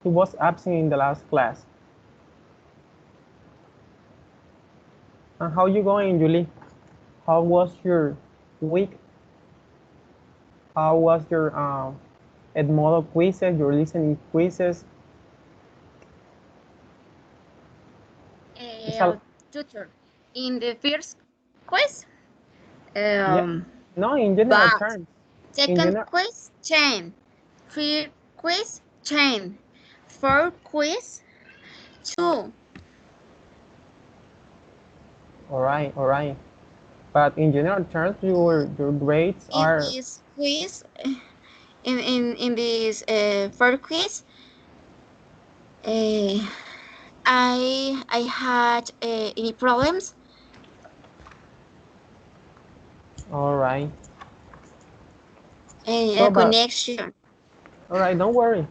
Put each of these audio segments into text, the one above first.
He was absent in the last class. And how you going, Julie? How was your week? How was your Edmodo quizzes, your listening quizzes? Tutor, in the first quiz, Yeah. No, in general but terms. second quiz, 10. Third quiz, 10. Fourth quiz, 2. All right. But in general terms, your grades In are this quiz, in this first quiz, I had any problems. all right. A So, but connection. all right, don't worry.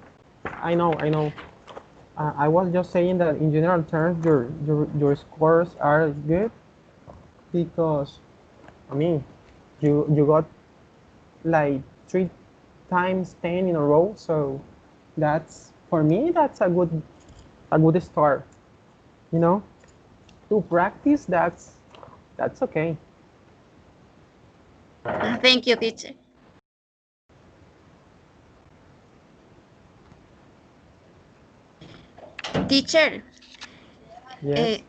I know. I was just saying that in general terms, your scores are good because, I mean, you got like 3 times 10 in a row. So that's, for me, that's a good start. You know, to practice, that's okay. Thank you, teacher. Teacher, Yes.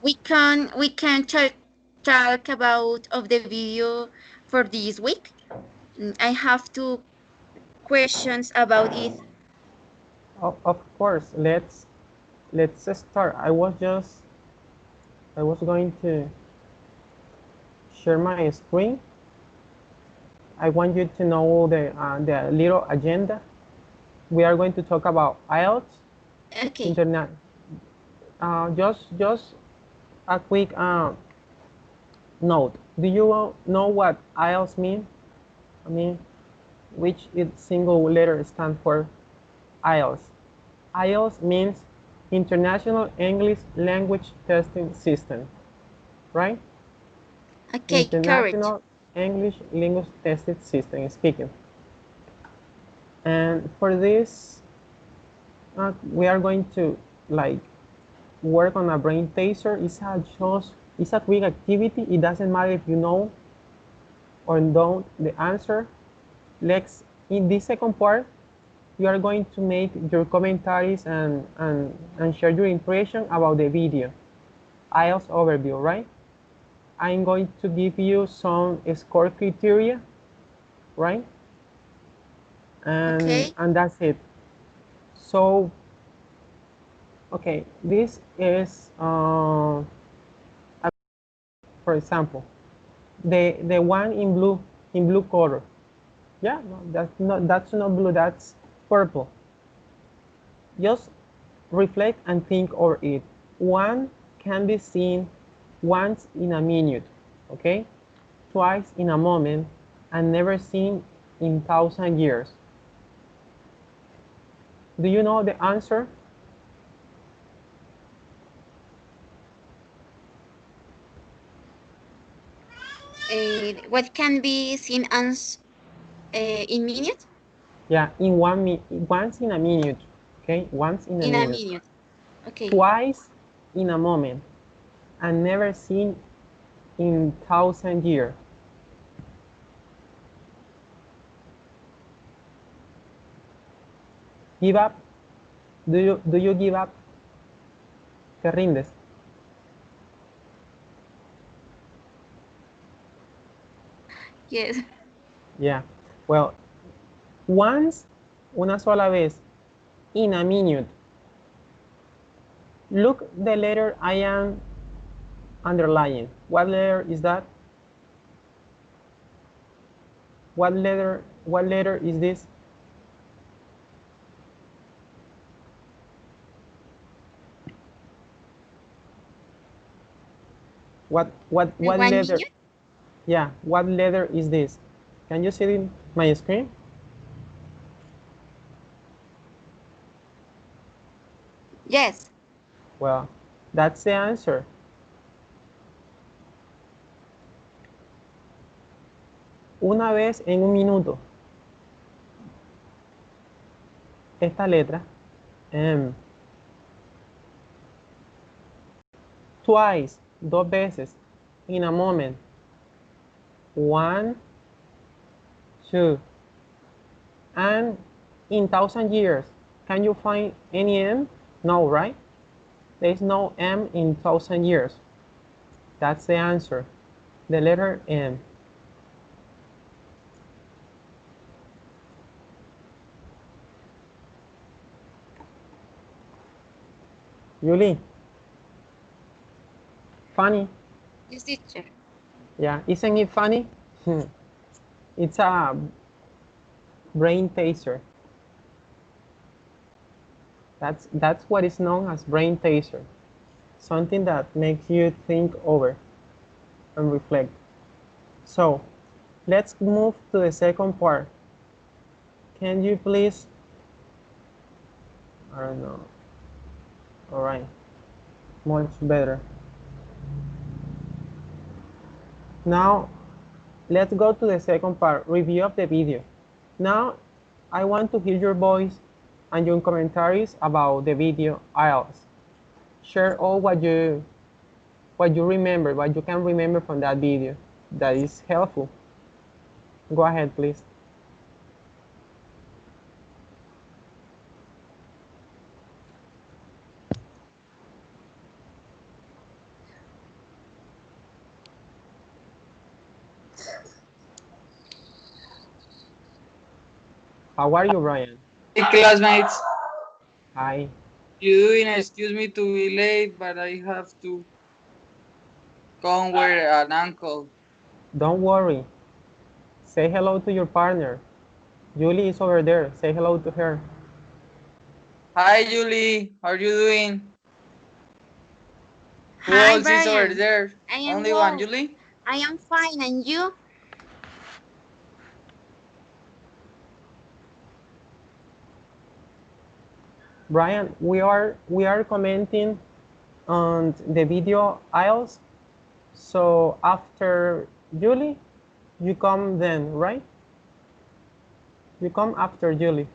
we can talk about of the video for this week. I have 2 questions about it. Of course. Let's start. I was going to share my screen. I want you to know the little agenda. We are going to talk about IELTS, Okay. internet. Just a quick note. Do you know what IELTS mean? I mean, which single letter stands for IELTS? IELTS means International English Language Testing System, right? Okay, correct. International English Language Testing System speaking. And for this, we are going to like work on a brain taser. It's a quick activity. It doesn't matter if you know or don't the answer. Let's, in this second part, you are going to make your commentaries and share your impression about the video. IELTS overview, right? I'm going to give you some score criteria, right? Okay. And that's it. So, okay, this is, for example, the one in blue color. Yeah, no, that's not blue, that's purple. Just reflect and think over it. One can be seen once in a minute, okay? Twice in a moment, and never seen in 1,000 years. Do you know the answer? What can be seen as in minute? Yeah, once in a minute, okay? Once in a In a minute. minute. Okay. Twice in a moment, and never seen in 1,000 years. Give up? Do you give up? ¿Te rindes? Yes. Yeah. Well, once, una sola vez, in a minute. Look the letter I am underlying. What letter is that? What letter is this? What One letter? minute? Yeah, what letter is this? Can you see it in my screen? Yes. Well, that's the answer. Una vez en un minuto. Esta letra Twice, dos veces. In a moment. 1, 2. And in 1,000 years, can you find any M? No, right? There is no M in 1,000 years. That's the answer. The letter M. Julie. Funny. Yes, teacher. Yeah, isn't it funny? It's a brain taser. That's what is known as brain taser. Something that makes you think over and reflect. So, let's move to the second part. Can you please, I don't know. All right, much better. Now, let's go to the second part, review of the video. Now, I want to hear your voice and your commentaries about the video IELTS. Share all what you remember, what you can remember from that video that is helpful. Go ahead, please. How are you, Ryan? Hey classmates, Hi. you doing? Excuse me to be late, but I have to come with an uncle. Don't worry. Say hello to your partner. Julie is over there. Say hello to her. Hi Julie, how are you doing? Who Hi, else is over Brian. there? I am Only one, well. Julie? I am fine, and you? Brian, we are commenting on the video IELTS. So after Julie, you come then, right? You come after Julie.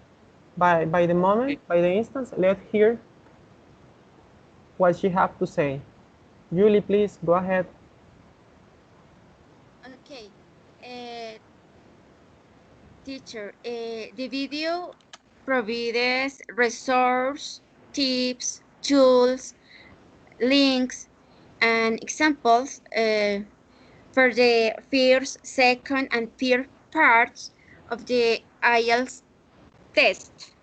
By the moment, by the instance, let's hear what she have to say. Julie, please go ahead. Okay. Uh, Teacher, the video provides resources, tips, tools, links, and examples for the first, second, and third parts of the IELTS test.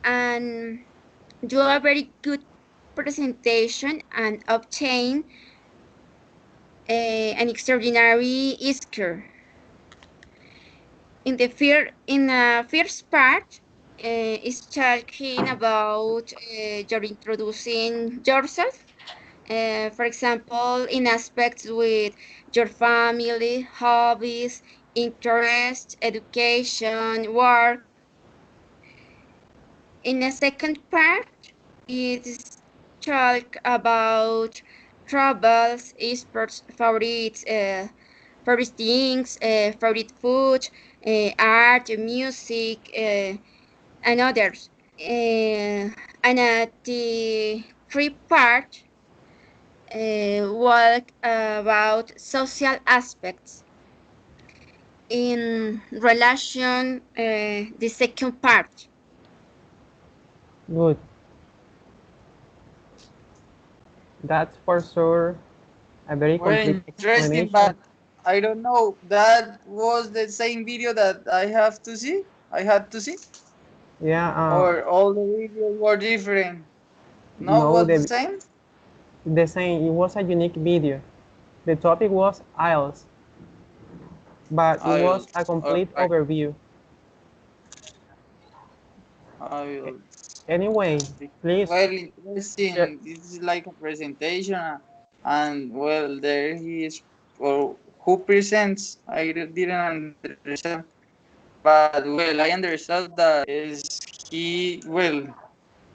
And do a very good presentation and obtain an extraordinary score. In the first part is talking about your introducing yourself. For example, in aspects with your family, hobbies, interests, education, work. In the second part, it is talk about travels, sports, favorite things, favorite food, art, music, and others. And at the third part, walk about social aspects. In relation, the second part. Good. That's for sure a very complete Very interesting, explanation. but I don't know. That was the same video that I have to see? I had to see? Yeah, Or all the videos were different? No, no, was the same? the same. It was a unique video. The topic was IELTS, but it I was will. a complete Alright. overview. I will. Anyway, please Well, share. interesting. This is like a presentation, and well, there he is. Well, who presents? I didn't understand, but well, I understood that is he well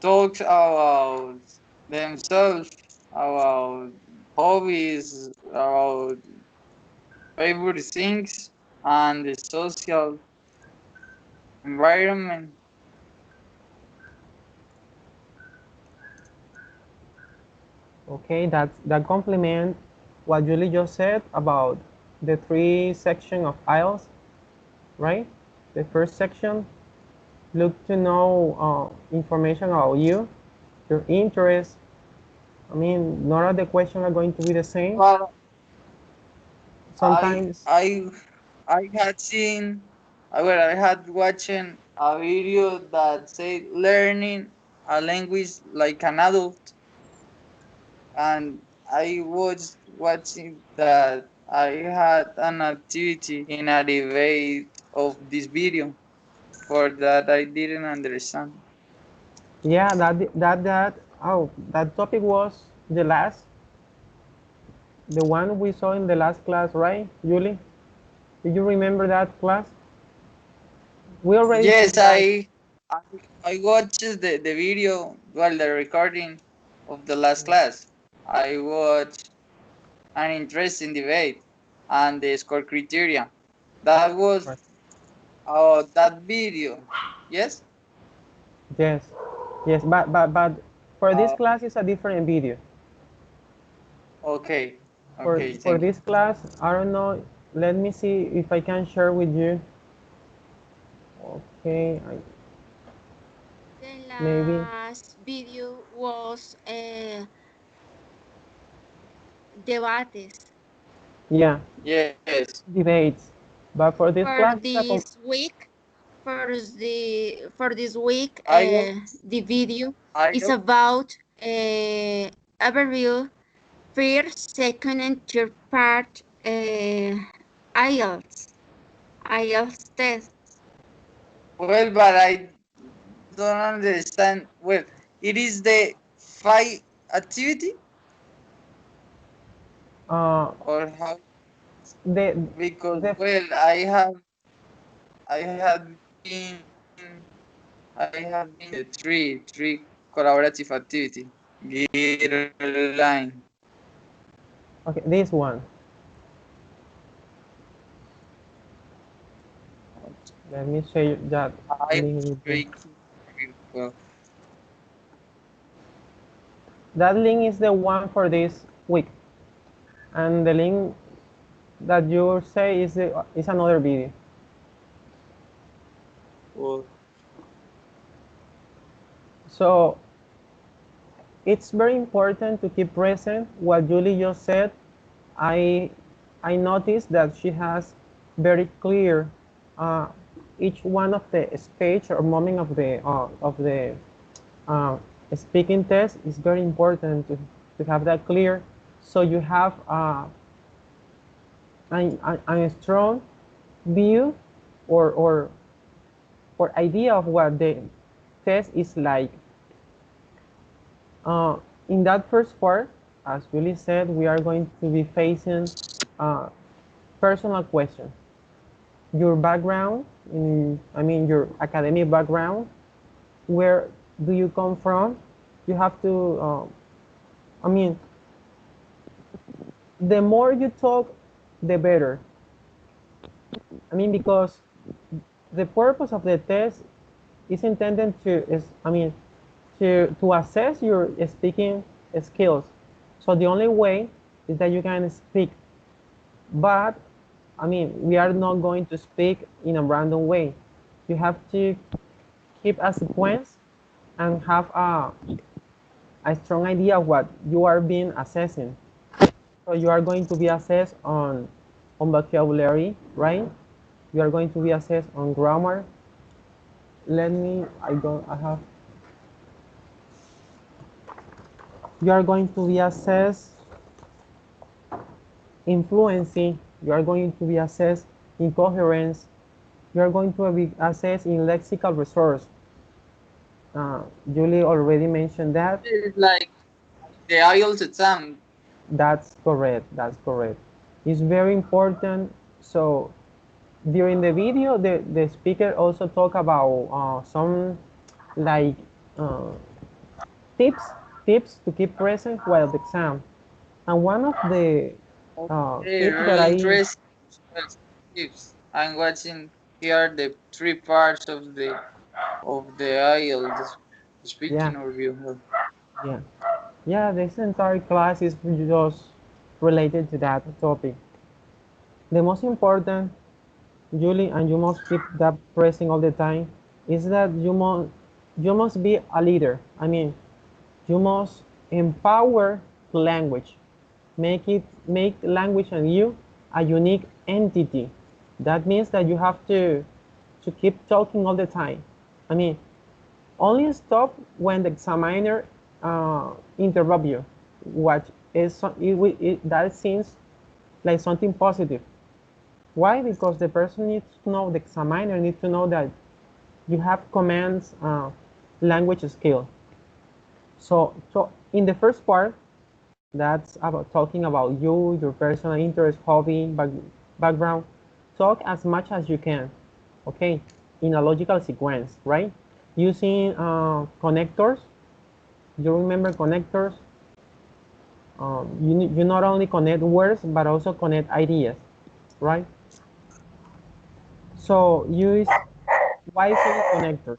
talks about themselves, about hobbies, about favorite things, and the social environment. Okay, that complement what Julie just said about the three section of IELTS, right? The first section, look to know information about you, your interests. I mean, not all the questions are going to be the same. Well, I Sometimes, I I had seen, I had watching a video that said learning a language like an adult, and I was watching that I had an activity in a debate of this video for that I didn't understand. yeah, that topic was the one we saw in the last class, right, Julie? Do you remember that class? We already Yes, took that. I, I watched the video, well, the recording of the last class. I watched an interesting debate and the score criteria. That was that video. Yes. Yes, yes, but for this Uh, class it's a different video. okay. For Okay. for Thank you. this class, I don't know. Let me see if I can share with you. Okay, The maybe. last video was debates. Yeah, Yes. debates. But for this For class, this week, for this week, I the video I is about overview, first, second, and third part IELTS test. well, but I don't understand. Well, it is the five activity uh, or how? the Because the well, I have been I have been the three collaborative activity. Get line. okay, this one. Let me share that I link with you. break. Well, That link is the one for this week, and the link that you say is another video. well, So it's very important to keep present what Julie just said. I I noticed that she has very clear uh, each one of the stage or moment of the uh, speaking test is very important to have that clear, so you have a strong view or or idea of what the test is like. Uh, in that first part, as Willie said, we are going to be facing uh, personal questions. Your background, I mean your academic background, where do you come from? You have to, I mean, the more you talk, the better. I mean, because the purpose of the test is intended to assess your speaking skills. So the only way is that you can speak, but I mean, we are not going to speak in a random way. You have to keep a sequence and have a strong idea of what you are being assessing. So you are going to be assessed on vocabulary, right? You are going to be assessed on grammar. I have, you are going to be assessed in fluency. You are going to be assessed in coherence. You are going to be assessed in lexical resource. Julie already mentioned that. it's like the IELTS exam. That's correct. That's correct. It's very important. So during the video, the speaker also talk about some like uh, tips tips to keep present while the exam. And one of the Okay, tips that really I interesting. Well, tips. I'm watching here the three parts of the IELTS yeah speaking overview. yeah Yeah, this entire class is just related to that topic. The most important, Julie, and you must keep that pressing all the time, is that you must be a leader. I mean, you must empower language. Make language and you a unique entity. That means that you have to keep talking all the time. I mean, only stop when the examiner interrupt you. What is that seems like something positive. Why? Because the person needs to know, the examiner needs to know that you have commands language skill. So in the first part, that's about talking about you, your personal interest, hobby, background. Talk as much as you can, okay, in a logical sequence, right? Using connectors. You remember connectors? You not only connect words, but also connect ideas, right? So use wisely connectors.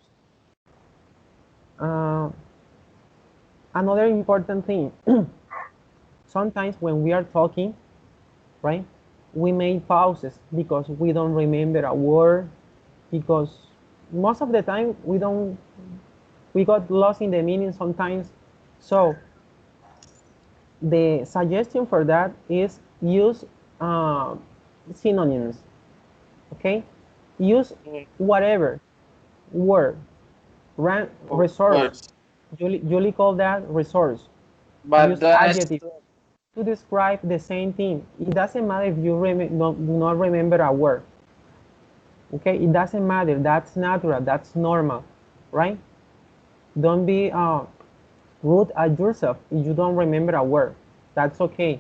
Uh, Another important thing, sometimes when we are talking, right, we make pauses because we don't remember a word, because most of the time we got lost in the meaning sometimes. So the suggestion for that is use uh, synonyms, okay? Use whatever word, Of resource. course. Julie called that resource. But Use don't adjective stop. to describe the same thing. It doesn't matter if you do not remember a word. Okay, it doesn't matter. That's natural. That's normal, right? Don't be rude at yourself if you don't remember a word. That's okay.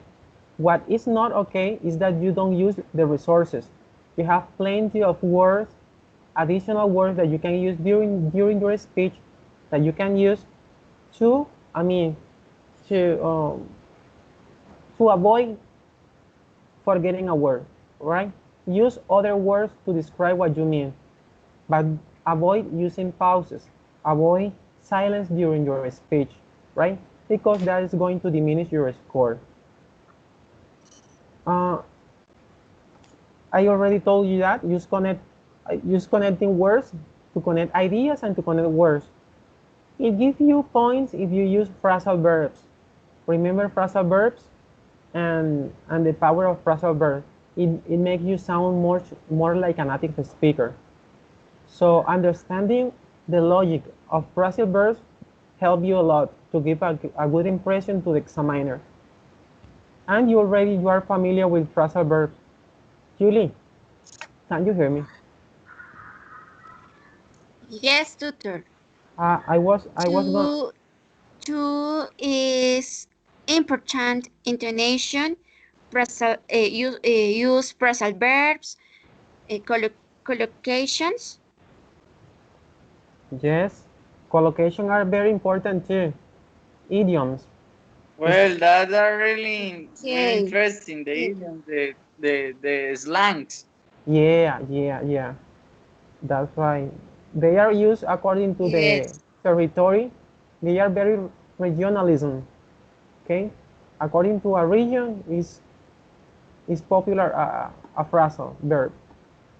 What is not okay is that you don't use the resources. You have plenty of words, additional words that you can use during your speech, that you can use to, I mean, to um, to avoid forgetting a word, right? Use other words to describe what you mean, but avoid using pauses. Avoid silence during your speech, right? Because that is going to diminish your score. Uh, I already told you that. Use connecting words to connect ideas and to connect words. It gives you points if you use phrasal verbs. Remember phrasal verbs and the power of phrasal verbs. It makes you sound more like a native speaker. So understanding the logic of phrasal verbs help you a lot to give a good impression to the examiner. And you are familiar with phrasal verbs. Julie, can you hear me? Yes, tutor. I was going. Two, two is important intonation, use phrasal verbs, collocations. Yes, collocation are very important too. Idioms. It's, Well, that are really Okay. interesting. The idioms, the slangs. yeah. That's right. They are used according to the Yes. territory. They are very regionalism. Okay, according to a region is popular a phrasal verb.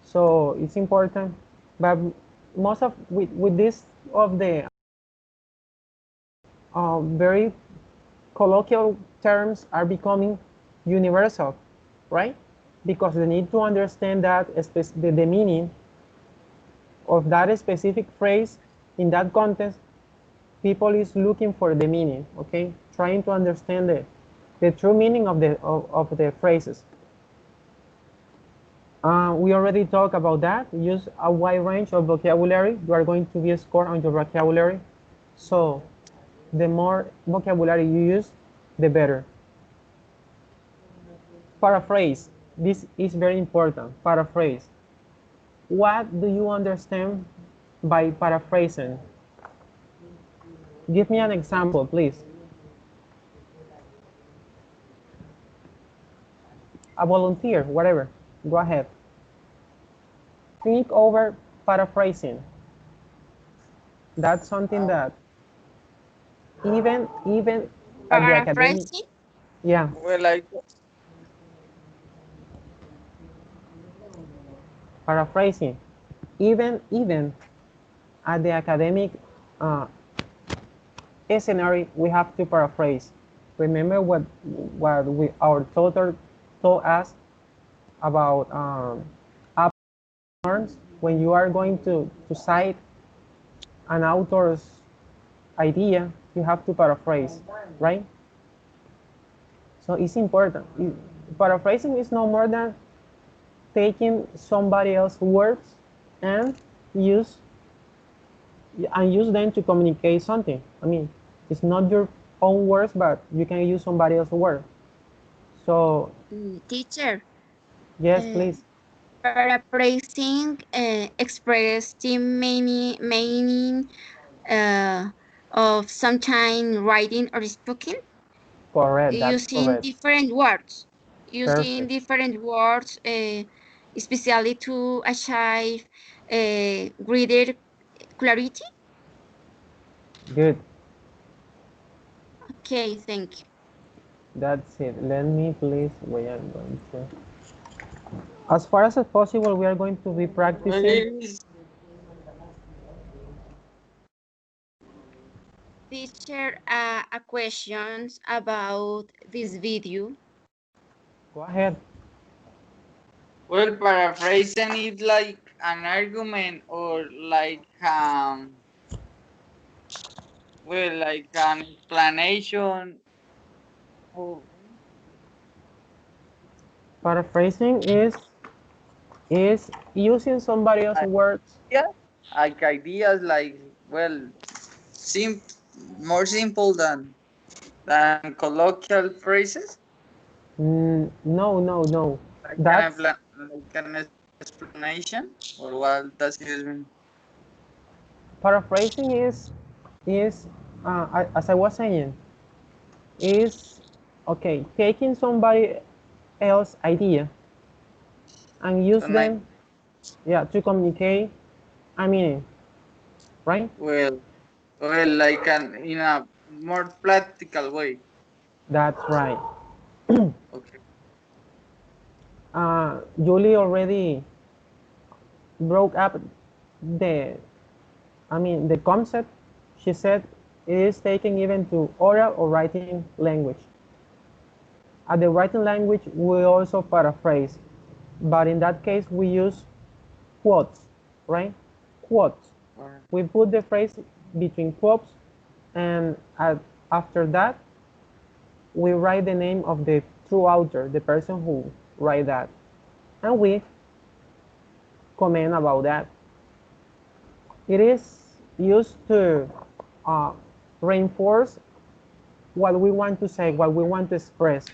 So it's important. But most of with this of the very colloquial terms are becoming universal, right? Because they need to understand that the meaning of that specific phrase in that context. People is looking for the meaning, okay, trying to understand the true meaning of the phrases. We already talked about that. Use a wide range of vocabulary. You are going to be scored on your vocabulary. So the more vocabulary you use, the better. Paraphrase. This is very important. Paraphrase. What do you understand by paraphrasing? Give me an example, please. A volunteer, whatever. Go ahead. Think over paraphrasing. That's something that even at the academic, Paraphrasing? yeah, Well, like paraphrasing. Even at the academic uh, scenario, we have to paraphrase. Remember what our tutor told us about terms when you are going to cite an author's idea, you have to paraphrase, right? So it's important. Paraphrasing is no more than taking somebody else's words and use use them to communicate something. I mean, it's not your own words, but you can use somebody else's word. So Teacher, yes, uh, please. paraphrasing express the meaning uh, of sometime writing or speaking Correct. That's using correct. different words, Perfect. especially to achieve greater clarity. Good. Okay, thank you. That's it. Let me please. We are going to. As far as possible, we are going to be well, practicing. it is Teacher, a questions about this video. Go ahead. well paraphrasing it like an argument or like well like an explanation. Oh, Paraphrasing is using somebody else's words. yeah, like ideas like well sim more simple than colloquial phrases No, no, no. like That's an explanation or what does it mean? paraphrasing is as I was saying is okay taking somebody else idea and use So like them, yeah, to communicate a meaning, right? well like an in a more practical way. That's right. Okay. Julie already broke up the the concept. She said it is taken even to oral or writing language. At the writing language, we also paraphrase, but in that case, we use quotes, right? Quotes. Alright. We put the phrase between quotes, and after that, we write the name of the true author, the person who write that, and we comment about that. It is used to uh, reinforce what we want to say, what we want to express.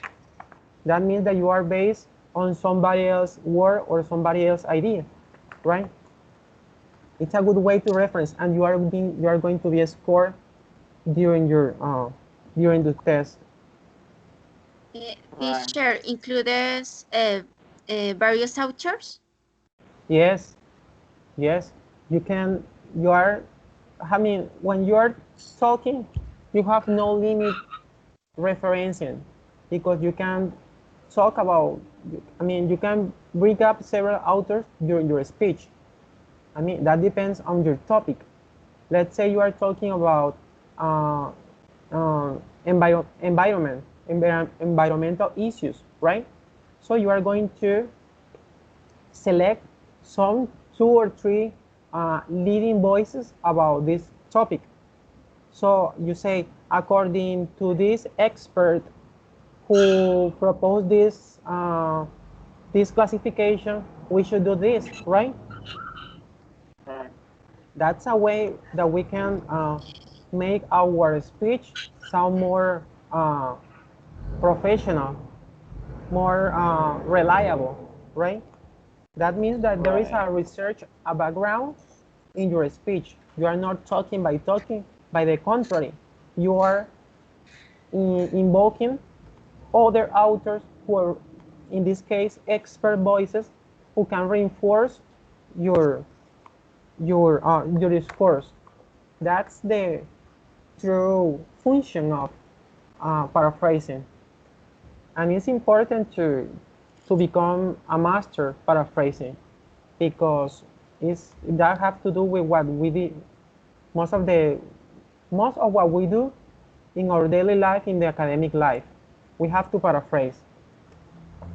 That means that you are based on somebody else's word or somebody else's idea, right? It's a good way to reference, and you are going to be scored during your during the test. Right. Teacher includes various authors. Yes, yes, you can. You are. When you are talking, you have no limit referencing because you can talk about. You can bring up several authors during your speech. That depends on your topic. Let's say you are talking about uh, environmental issues, right? So you are going to select some two or three leading voices about this topic. So you say, according to this expert who proposed this classification, we should do this, right? Right. That's a way that we can make our speech sound more professional, more reliable, right? That means that there is Right. a research, a background in your speech. You are not talking by talking. By the contrary, you are invoking other authors who are, in this case, expert voices who can reinforce your your discourse. That's the true function of paraphrasing. And it's important to become a master paraphrasing, because that have to do with what we did. Most of what we do in our daily life, in the academic life, we have to paraphrase.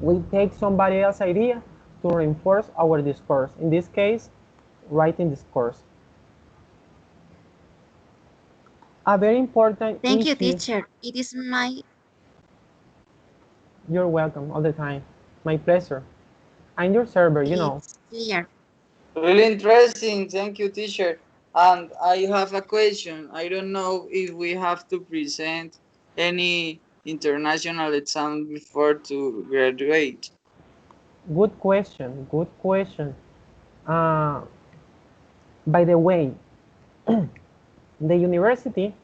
We take somebody else's idea to reinforce our discourse. In this case, writing discourse. A very important Thank you, issue. teacher. It is my... You're welcome all the time. My pleasure. I'm your server, you know. It's clear. Really interesting. Thank you, teacher. And I have a question. I don't know if we have to present any international exam before to graduate. Good question. Good question. Uh, by the way, the university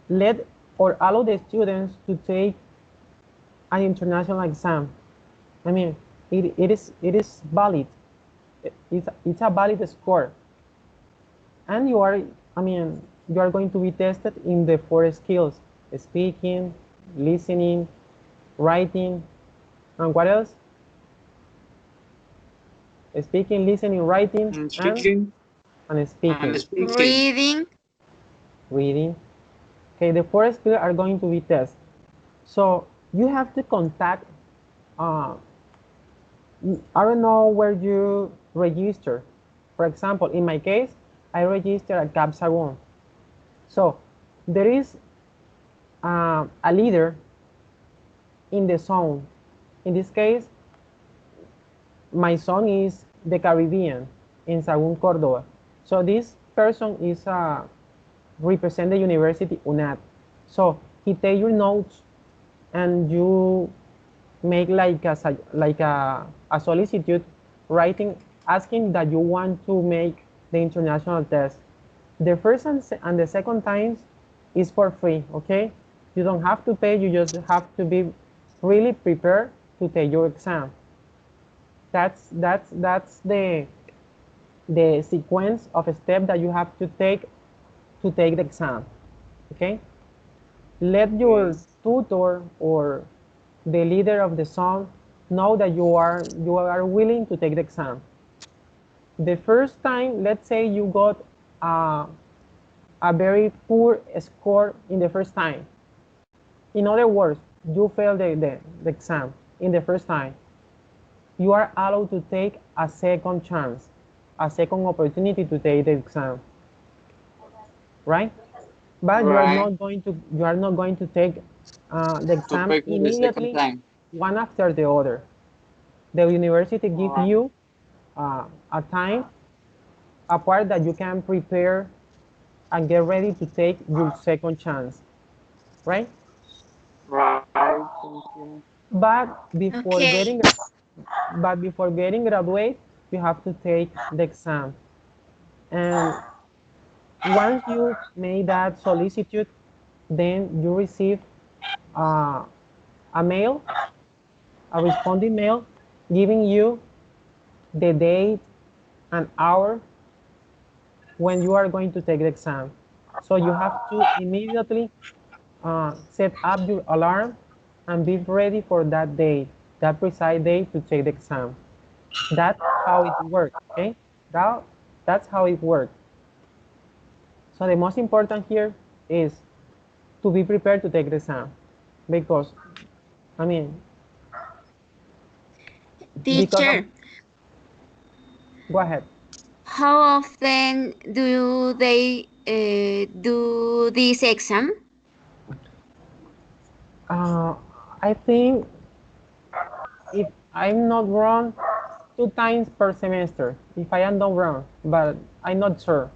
let or allow the students to take an international exam. I mean, it is valid. It's a valid score, and you are, I mean, you are going to be tested in the four skills: speaking, listening, writing, and what else? Speaking, listening, writing, And speaking. and speaking. And speaking. Reading. Reading. Okay, the four skills are going to be tested. So you have to contact, I don't know where you register. For example, in my case, I register at Capsagon. So there is a leader in the zone. In this case, my zone is the Caribbean in Sagún, Córdoba. So this person is represent the university UNAD. So he take your notes, and you make like a solicitude writing asking that you want to make the international test. The first and the second times is for free, okay? You don't have to pay, you just have to be really prepared to take your exam. That's the sequence of steps that you have to take the exam, okay? Let your tutor or the leader of the zone know that you are willing to take the exam. The first time, let's say you got a very poor score in the first time. In other words, you failed the exam in the first time. You are allowed to take a second chance, a second opportunity to take the exam, right? But you are not going to take the To exam pay for the second immediately, time. one after the other. The university gives you a time apart that you can prepare and get ready to take your second chance, right? Right. Thank you. But before Okay. getting graduate, you have to take the exam. And once you made that solicitude, then you receive uh, a mail, a responding mail, giving you the date and hour when you are going to take the exam. So you have to immediately set up your alarm and be ready for that day, that precise day to take the exam. That's how it works, okay? That's how it works. So the most important here is to be prepared to take the exam, because, I mean, because of, Teacher, go ahead. how often do they do this exam? Uh, I think, if I'm not wrong, 2 times per semester, if I am not wrong, but I'm not sure.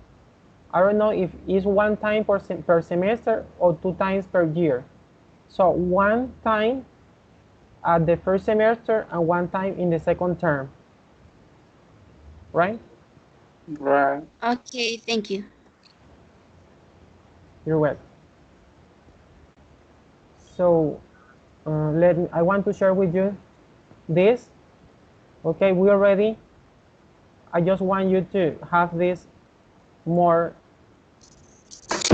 I don't know if it's 1 time per semester or 2 times per year. So 1 time at the first semester and 1 time in the second term, right? Right. Okay, thank you. You're welcome. So I want to share with you this. Okay, we are ready. I just want you to have this more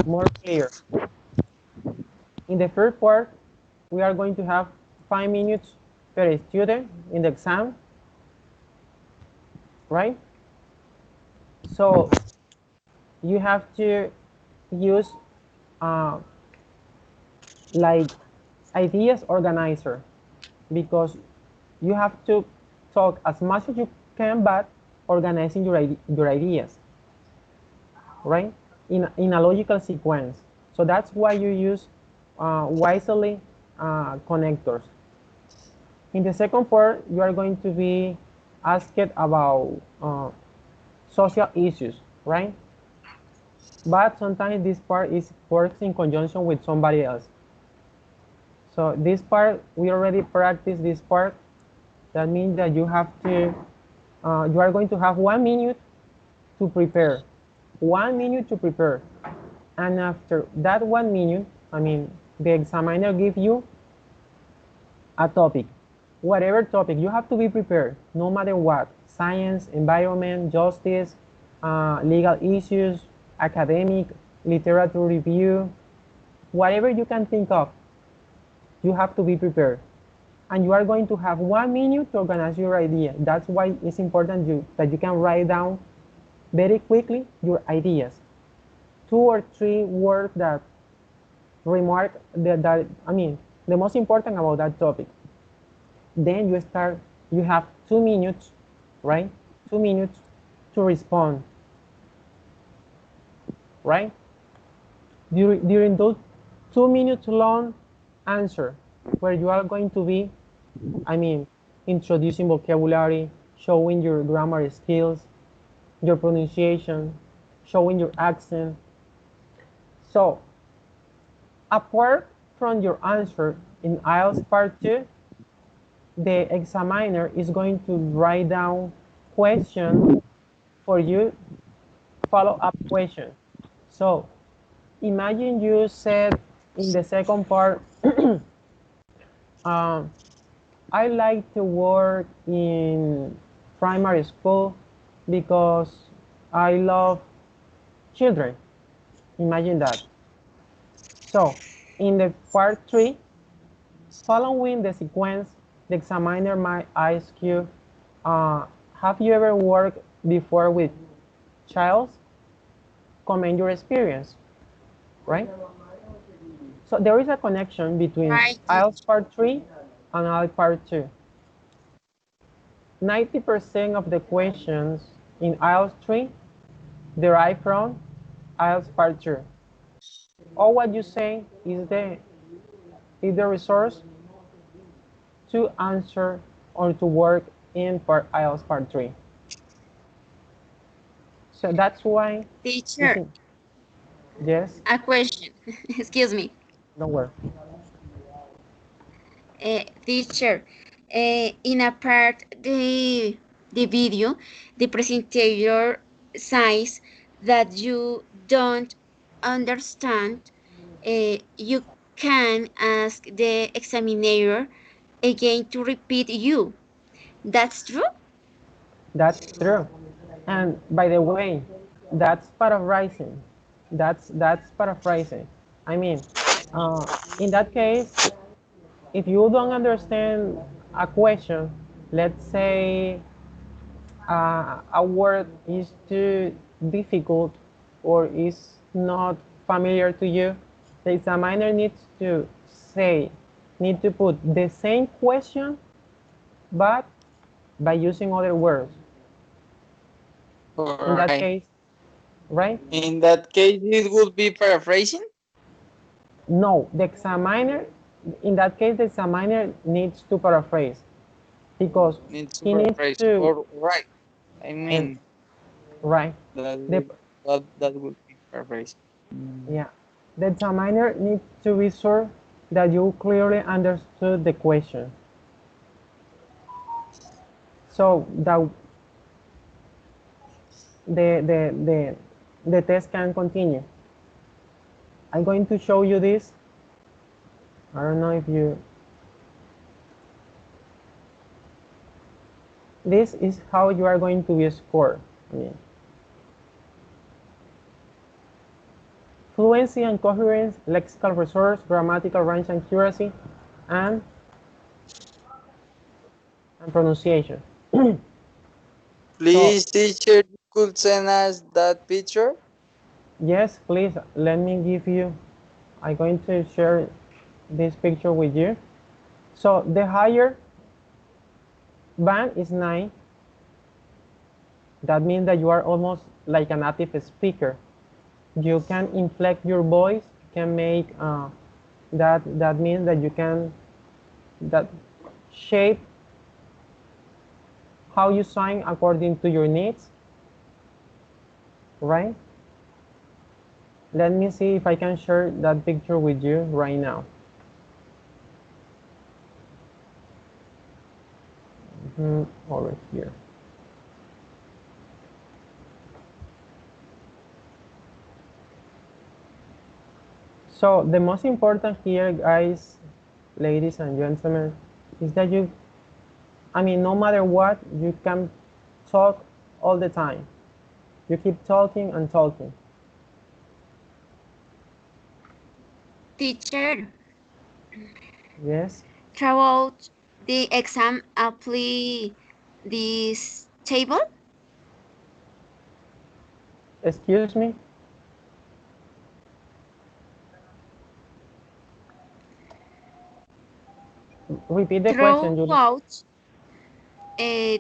more clear. In the first part, we are going to have 5 minutes per student in the exam, right? So you have to use like ideas organizer, because you have to talk as much as you can, but organizing your ideas, right? In a logical sequence. So that's why you use wisely connectors. In the second part, you are going to be asked about social issues, right? But sometimes this part works in conjunction with somebody else. So this part, we already practiced this part. That means that you have to, you are going to have 1 minute to prepare. 1 minute to prepare. And after that 1 minute, I mean, the examiner gives you a topic. Whatever topic, you have to be prepared, no matter what. Science, environment, justice, legal issues, academic, literature review, whatever you can think of, you have to be prepared. And you are going to have 1 minute to organize your idea. That's why it's important that you can write down very quickly your ideas. 2 or 3 words that remark that I mean, the most important about that topic. Then you have 2 minutes, right? 2 minutes to respond, right? During those 2 minutes long answer, where you are going to be, I mean, introducing vocabulary, showing your grammar skills, your pronunciation, showing your accent. So, apart from your answer in IELTS Part 2, the examiner is going to write down questions for you, follow-up questions. So, imagine you said in the second part, I like to work in primary school because I love children. Imagine that. So, in the part 3, following the sequence, the examiner might ask you, have you ever worked before with child? Comment your experience, right? So there is a connection between Right, IELTS Part 3 and IELTS Part 2. 90% of the questions in IELTS 3 derive from IELTS Part 2. All what you say is the resource to answer or to work in IELTS Part 3. So that's why teacher, yes, a question. Excuse me. don't worry. Teacher, in a part the video, the presenter says that you don't understand. You can ask the examiner again to repeat you. That's true? That's true. And by the way, that's paraphrasing. That's paraphrasing. I mean, in that case, if you don't understand a question, let's say a word is too difficult or is not familiar to you, the examiner need to put the same question, but by using other words. In that Right. case, right? In that case, it would be paraphrasing. No, the examiner, in that case, the examiner needs to paraphrase because Needs to he needs paraphrase. to, Or right. I and mean, right, that the, would that would be paraphrasing. yeah, the examiner needs to be sure that you clearly understood the question. So that the test can continue. I'm going to show you this. I don't know if you, this is how you are going to be scored. I mean, fluency and coherence, lexical resource, grammatical range and accuracy, and pronunciation. Please, teacher, you could send us that picture. Yes, please, let me give you, I'm going to share this picture with you. So the higher band is 9. That means that you are almost like a native speaker. You can inflect your voice, you can make, that means that you can, that shape how you sing according to your needs, right? Let me see if I can share that picture with you right now. Over here. So the most important here, guys, ladies and gentlemen, is that you, no matter what, you can talk all the time. You keep talking and talking. Teacher, Yes? throughout the exam, apply this table. Excuse me? Repeat the question, Julie.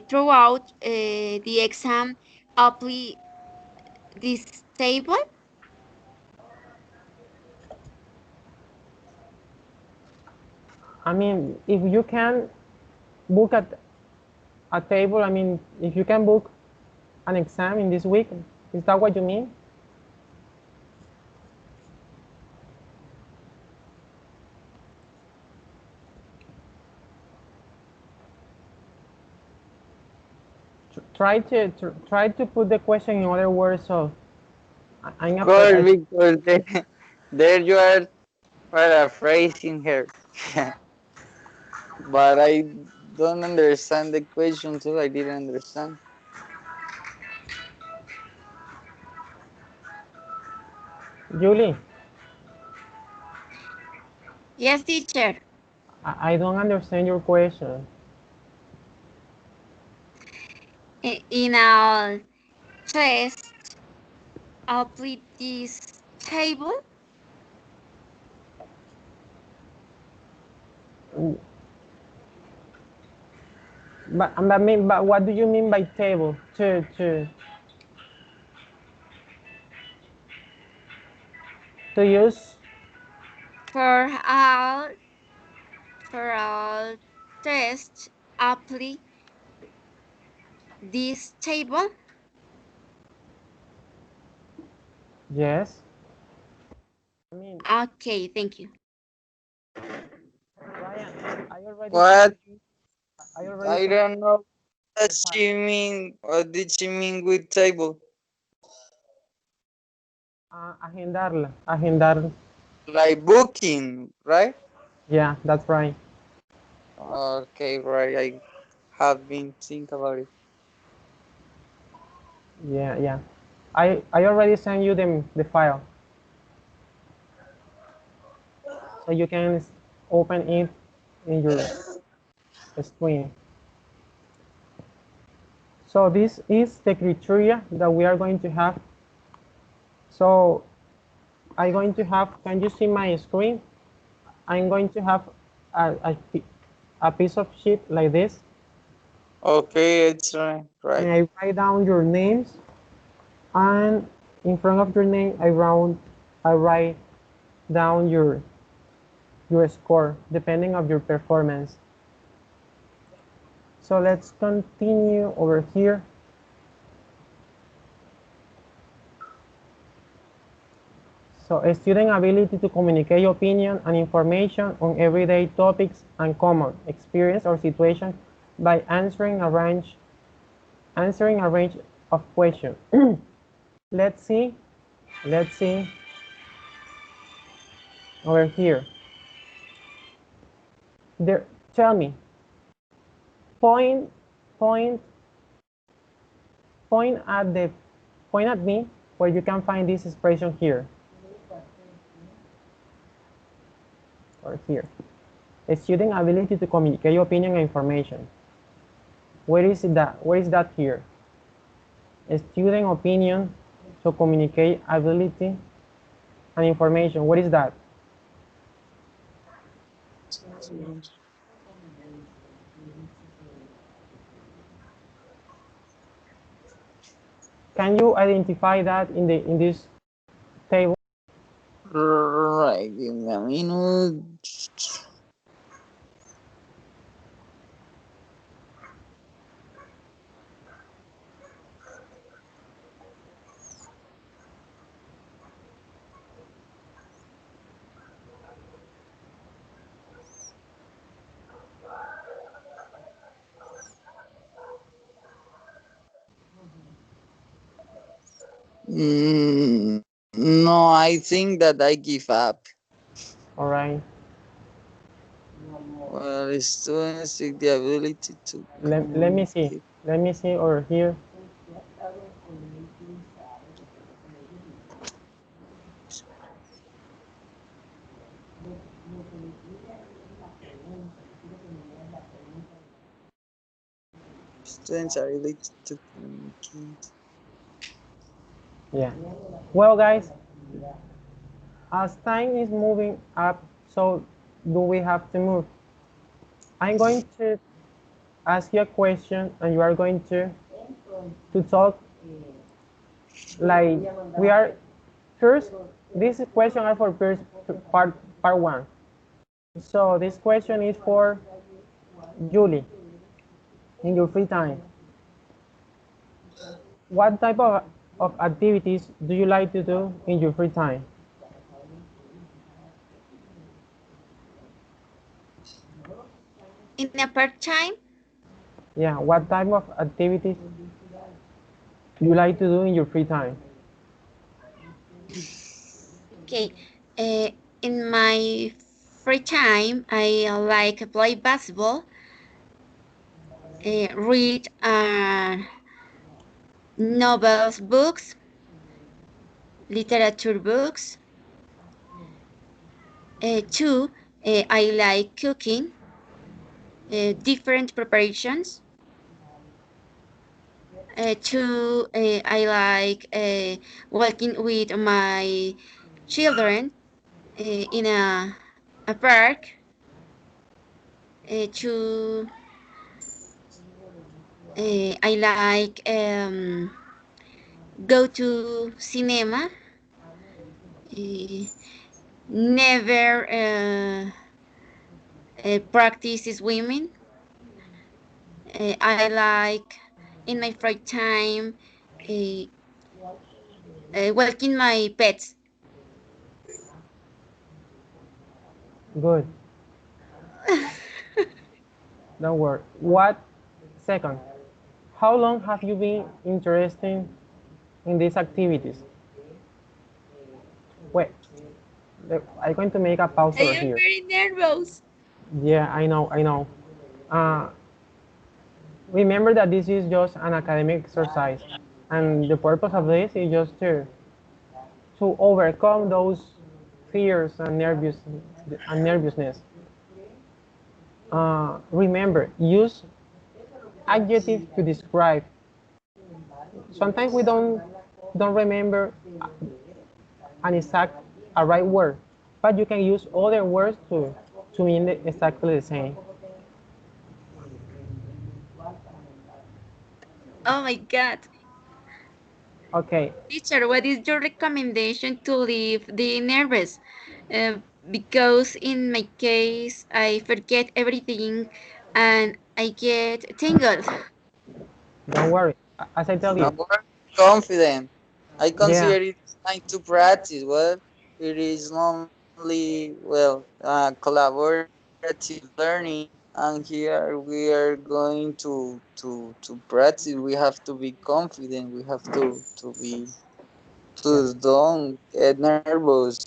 Throughout the exam, apply this table. If you can book a table, if you can book an exam in this week, is that what you mean? Try to put the question in other words. So I'm Good, because there you are paraphrasing her. But I don't understand the question too. I didn't understand. Julie, Yes, teacher. I don't understand your question. In our test, apply this table. But what do you mean by table? To use? For all tests, apply this table. Yes. Okay, thank you. Ryan, I already What? sent you. I already I sent don't know what she mean. What did she mean with table? agendarla. Like booking, right? Yeah, that's right. Okay, right. I have been think about it. Yeah. I already sent you the file, so you can open it in your screen. So this is the criteria that we are going to have. So I'm going to have, can you see my screen? I'm going to have a piece of sheet like this. Okay, it's right. And Right. I write down your names, and in front of your name, I write down your score, depending of your performance. So let's continue over here. So a student ability to communicate opinion and information on everyday topics and common experience or situation by answering a range of questions. Let's see over here. There, tell me, point point point at me where you can find this expression here. or here. A student ability to communicate opinion and information. Where is that? Where is that here? A student opinion to communicate ability and information. What is that? Can you identify that in this table? Right, give me a minute. No, I think that I give up. All right. Well, students seek the ability to Let me see. communicate. Let me see over here. Students are able to communicate. Yeah. Well, guys, as time is moving up, so do we have to move? I'm going to ask you a question, and you are going to talk like we are first. This question are for first part one. So this question is for Julie. In your free time, what type of activities do you like to do in your free time? In a part-time, Yeah, what type of activities do you like to do in your free time? okay. Uh, in my free time, I like play basketball, read novels, books, literature books. Two, I like cooking, different preparations. Two, I like walking with my children in a park. Two, I like go to cinema. Uh, Never practice swimming. I like in my free time uh, walking my pets. Good. Don't worry. What second? How long have you been interested in these activities? Wait, I'm going to make a pause I over am here. very nervous. Yeah, I know, I know. Uh, Remember that this is just an academic exercise, and the purpose of this is just to overcome those fears and nervousness. Remember, use adjectives to describe. Sometimes we don't remember an exact a right word, but you can use other words to mean exactly the same. Oh my God. Okay, Teacher, what is your recommendation to leave the nervous? Uh, because in my case, I forget everything and I get tangled. don't worry. As I tell No, you, we're confident. I yeah, consider it time to practice. Well, it is only, well, collaborative learning, and here we are going to practice. We have to be confident. We have to be yeah. to don't get nervous.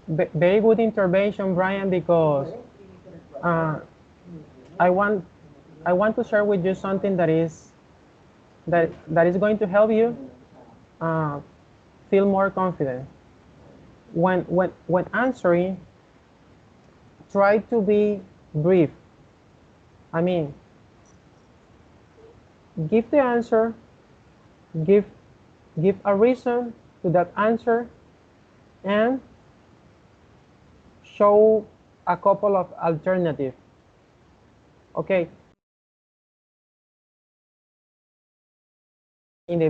Very good intervention, Brian, because uh, I want I want to share with you something that is going to help you uh, feel more confident when answering try to be brief. I mean, give the answer, give a reason to that answer, and show a couple of alternatives. Okay. In the